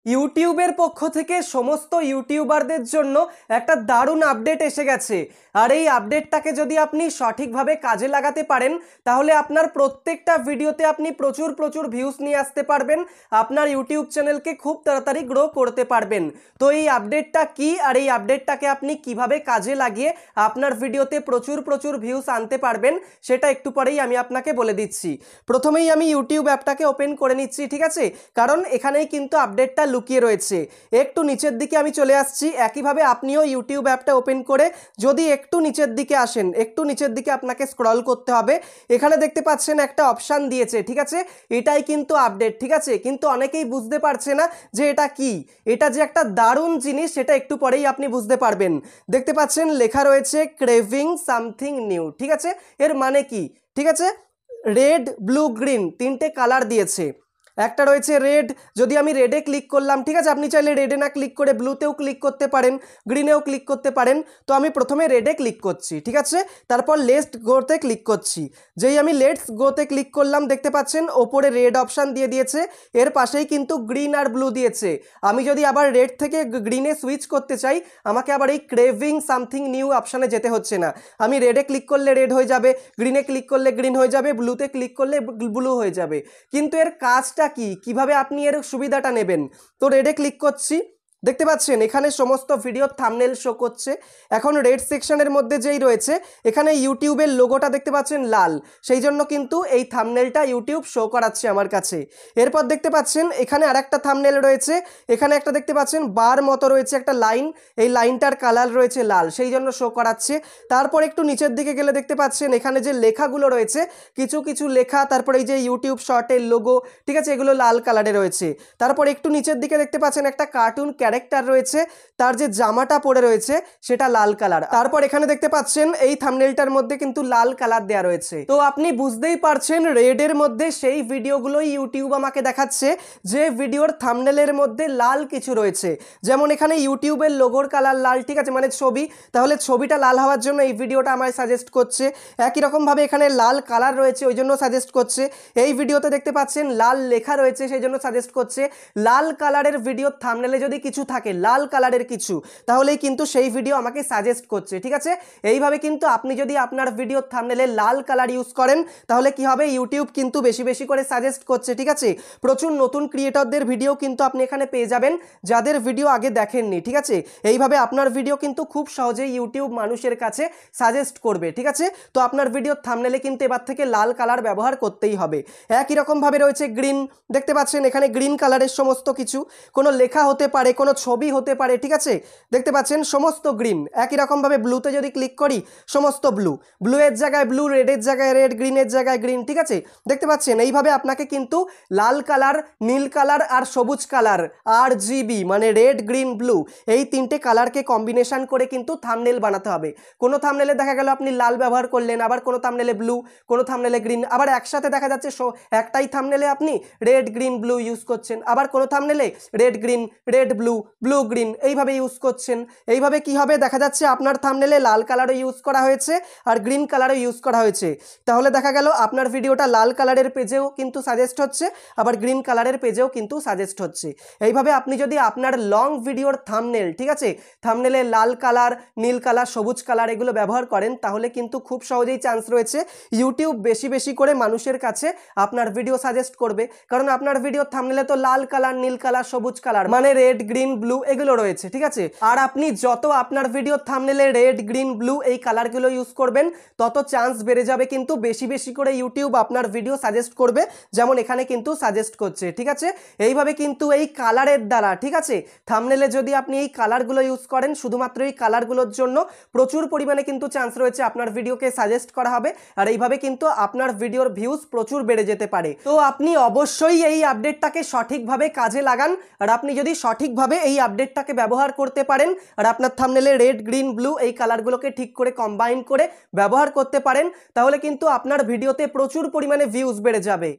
ইউটিউবের পক্ষ থেকে সমস্ত ইউটিউবারদের জন্য একটা দারুণ আপডেট এসে গেছে। আর এই আপডেটটাকে যদি আপনি সঠিকভাবে কাজে লাগাতে পারেন তাহলে আপনার প্রত্যেকটা ভিডিওতে আপনি প্রচুর প্রচুর ভিউজ নিয়ে আসতে পারবেন, আপনার ইউটিউব চ্যানেলকে খুব তাড়াতাড়ি গ্রো করতে পারবেন। তো এই আপডেটটা কি আর এই আপডেটটাকে আপনি কিভাবে কাজে লাগিয়ে আপনার ভিডিওতে প্রচুর প্রচুর ভিউজ আনতে পারবেন সেটা একটু পরেই আমি আপনাকে বলে দিচ্ছি। প্রথমেই আমি ইউটিউব অ্যাপটাকে ওপেন করে নিচ্ছি, ঠিক আছে, কারণ এখানেই কিন্তু আপডেটটা লুকিয়ে রয়েছে। একটু নিচের দিকে আমি চলে আসছি। একইভাবে আপনিও ইউটিউব অ্যাপটা ওপেন করে যদি একটু নিচের দিকে আসেন, একটু নিচের দিকে আপনাকে স্ক্রল করতে হবে। এখানে দেখতে পাচ্ছেন একটা অপশান দিয়েছে, ঠিক আছে, এটাই কিন্তু আপডেট, ঠিক আছে। কিন্তু অনেকেই বুঝতে পারছে না যে এটা কি, এটা যে একটা দারুণ জিনিস সেটা একটু পরেই আপনি বুঝতে পারবেন। দেখতে পাচ্ছেন লেখা রয়েছে ক্রেভিং সামথিং নিউ, ঠিক আছে। এর মানে কি, ঠিক আছে, রেড ব্লু গ্রিন তিনটে কালার দিয়েছে। একটা রয়েছে রেড, যদি আমি রেডে ক্লিক করলাম, ঠিক আছে, আপনি চাইলে রেডে না ক্লিক করে ব্লুতেও ক্লিক করতে পারেন, গ্রিনেও ক্লিক করতে পারেন। তো আমি প্রথমে রেডে ক্লিক করছি, ঠিক আছে, তারপর লেটস গোতে ক্লিক করছি। যেই আমি লেটস গোতে ক্লিক করলাম দেখতে পাচ্ছেন ওপরে রেড অপশান দিয়ে দিয়েছে, এর পাশেই কিন্তু গ্রিন আর ব্লু দিয়েছে। আমি যদি আবার রেড থেকে গ্রিনে সুইচ করতে চাই আমাকে আবার এই ক্রেভিং সামথিং নিউ অপশানে যেতে হচ্ছে না। আমি রেডে ক্লিক করলে রেড হয়ে যাবে, গ্রিনে ক্লিক করলে গ্রিন হয়ে যাবে, ব্লুতে ক্লিক করলে ব্লু হয়ে যাবে। কিন্তু এর কাজটা কি, কিভাবে আপনি এর সুবিধাটা নেবেন? তো রেডে ক্লিক করছি, দেখতে পাচ্ছেন এখানে সমস্ত ভিডিওর থাম্বনেল শো করছে। এখন রেড সেকশনের মধ্যে যেই রয়েছে এখানে ইউটিউবের লোগোটা দেখতে পাচ্ছেন লাল, সেই জন্য কিন্তু এই থাম্বনেলটা ইউটিউব শো করাচ্ছে আমার কাছে। এরপর দেখতে পাচ্ছেন এখানে আরেকটা থাম্বনেল রয়েছে, এখানে একটা দেখতে পাচ্ছেন বার মতো রয়েছে একটা লাইন, এই লাইনটার কালার রয়েছে লাল, সেই জন্য শো করাচ্ছে। তারপর একটু নিচের দিকে গেলে দেখতে পাচ্ছেন এখানে যে লেখাগুলো রয়েছে কিছু কিছু লেখা, তারপর এই যে ইউটিউব শর্টের লোগো, ঠিক আছে, এগুলো লাল কালারে রয়েছে। তারপর একটু নিচের দিকে দেখতে পাচ্ছেন একটা কার্টুন ক্যারেক্টার রয়েছে, তার যে জামাটা পরে রয়েছে সেটা লাল কালার। তারপর এখানে দেখতে পাচ্ছেন এই থাম্বনেলটার মধ্যে কিন্তু লাল কালার দেয়া রয়েছে। তো আপনি বুঝতেই পারছেন রেডের মধ্যে সেই ভিডিওগুলোই ইউটিউব আমাকে দেখাচ্ছে যে ভিডিওর থাম্বনেলের মধ্যে লাল কিছু রয়েছে। যেমন এখানে ইউটিউবের লোগোর কালার লাল, ঠিক আছে, মানে ছবি, তাহলে ছবিটা লাল হওয়ার জন্য এই ভিডিওটা আমায় সাজেস্ট করছে। একই রকমভাবে এখানে লাল কালার রয়েছে ওই জন্য সাজেস্ট করছে। এই ভিডিওতে দেখতে পাচ্ছেন লাল লেখা রয়েছে সেই জন্য সাজেস্ট করছে। লাল কালারের ভিডিওর থাম্বনেলে যদি কিছু থাকে লাল কালারের কিছু, তাহলেই কিন্তু সেই ভিডিও আমাকে সাজেস্ট করছে, ঠিক আছে। এইভাবে কিন্তু আপনি যদি আপনার ভিডিওর থাম্বনেলে লাল কালার ইউজ করেন তাহলে কি হবে, ইউটিউব কিন্তু বেশি বেশি করে সাজেস্ট করছে, ঠিক আছে। প্রচুর নতুন ক্রিয়েটরদের ভিডিও কিন্তু আপনি এখানে পেয়ে যাবেন যাদের ভিডিও আগে দেখেননি, ঠিক আছে। এইভাবে আপনার ভিডিও কিন্তু খুব সহজেই ইউটিউব মানুষের কাছে সাজেস্ট করবে, ঠিক আছে। তো আপনার ভিডিওর থাম্বনেলে কিন্তু এবার থেকে লাল কালার ব্যবহার করতেই হবে। একই রকমভাবে রয়েছে গ্রিন, দেখতে পাচ্ছেন এখানে গ্রিন কালারের সমস্ত কিছু, কোনো লেখা হতে পারে, কোনো ছবি হতে পারে, ঠিক আছে, দেখতে পাচ্ছেন সমস্ত গ্রিন। একই রকমভাবে ব্লুতে যদি ক্লিক করি সমস্ত ব্লু, ব্লুয়ের জায়গায় ব্লু, রেডের জায়গায় রেড, গ্রিনের জায়গায় গ্রিন, ঠিক আছে, দেখতে পাচ্ছেন। এইভাবে আপনাকে কিন্তু লাল কালার, নীল কালার আর সবুজ কালার, RGB মানে রেড গ্রিন ব্লু, এই তিনটে কালারকে কম্বিনেশন করে কিন্তু থাম্বনেল বানাতে হবে। কোনো থাম্বনেলে দেখা গেল আপনি লাল ব্যবহার করলেন, আবার কোনো থাম্বনেলে ব্লু, কোনো থাম্বনেলে গ্রিন, আবার একসাথে দেখা যাচ্ছে একটাই থাম্বনেলে আপনি রেড গ্রিন ব্লু ইউজ করছেন, আবার কোনো থাম্বনেলে red green, red blue, blue green, এইভাবে ইউজ করছেন। এইভাবে কি হবে, দেখা যাচ্ছে আপনার থাম্বনেলে লাল কালারও ইউজ করা হয়েছে আর গ্রিন কালারও ইউজ করা হয়েছে। তাহলে দেখা গেল আপনার ভিডিওটা লাল কালারের পেজেও কিন্তু সাজেস্ট হচ্ছে, আবার গ্রিন কালারের পেজেও কিন্তু সাজেস্ট হচ্ছে। এইভাবে আপনি যদি আপনার লং ভিডিওর থাম্বনেল, ঠিক আছে, থাম্বনেলে লাল কালার, নীল কালার, সবুজ কালার এগুলো ব্যবহার করেন তাহলে কিন্তু খুব সহজেই চান্স রয়েছে ইউটিউব বেশি বেশি করে মানুষের কাছে আপনার ভিডিও সাজেস্ট করবে। কারণ আপনার ভিডিওর থাম্বনেলে তো লাল কালার, নীল কালার, সবুজ কালার মানে রেড গ্রিন ব্লু এগুলো রয়েছে, ঠিক আছে। আর আপনি যত আপনার ভিডিওর থাম্বনেলে রেড গ্রিন ব্লু এই কালারগুলো ইউজ করবেন তত চান্স বেড়ে যাবে কিন্তু বেশি বেশি করে ইউটিউব আপনার ভিডিও সাজেস্ট করবে, যেমন এখানে কিন্তু সাজেস্ট করছে, ঠিক আছে। এইভাবে কিন্তু এই কালারের দ্বারা, ঠিক আছে, থাম্বনেলে যদি আপনি এই কালারগুলো ইউজ করেন শুধুমাত্র এই কালারগুলোর জন্য প্রচুর পরিমাণে কিন্তু চান্স রয়েছে আপনার ভিডিওকে সাজেস্ট করা হবে, আর এইভাবে কিন্তু আপনার ভিডিওর ভিউজ প্রচুর বেড়ে যেতে পারে। তো আপনি অবশ্যই এই আপডেটটাকে সঠিকভাবে কাজে লাগান, আর আপনি যদি সঠিকভাবে এই আপডেটটাকে ব্যবহার করতে পারেন আর আপনার থাম্বনেলে রেড গ্রিন ব্লু এই কালারগুলোকে ঠিক করে কম্বাইন করে ব্যবহার করতে পারেন তাহলে কিন্তু আপনার ভিডিওতে প্রচুর পরিমাণে ভিউজ বেড়ে যাবে।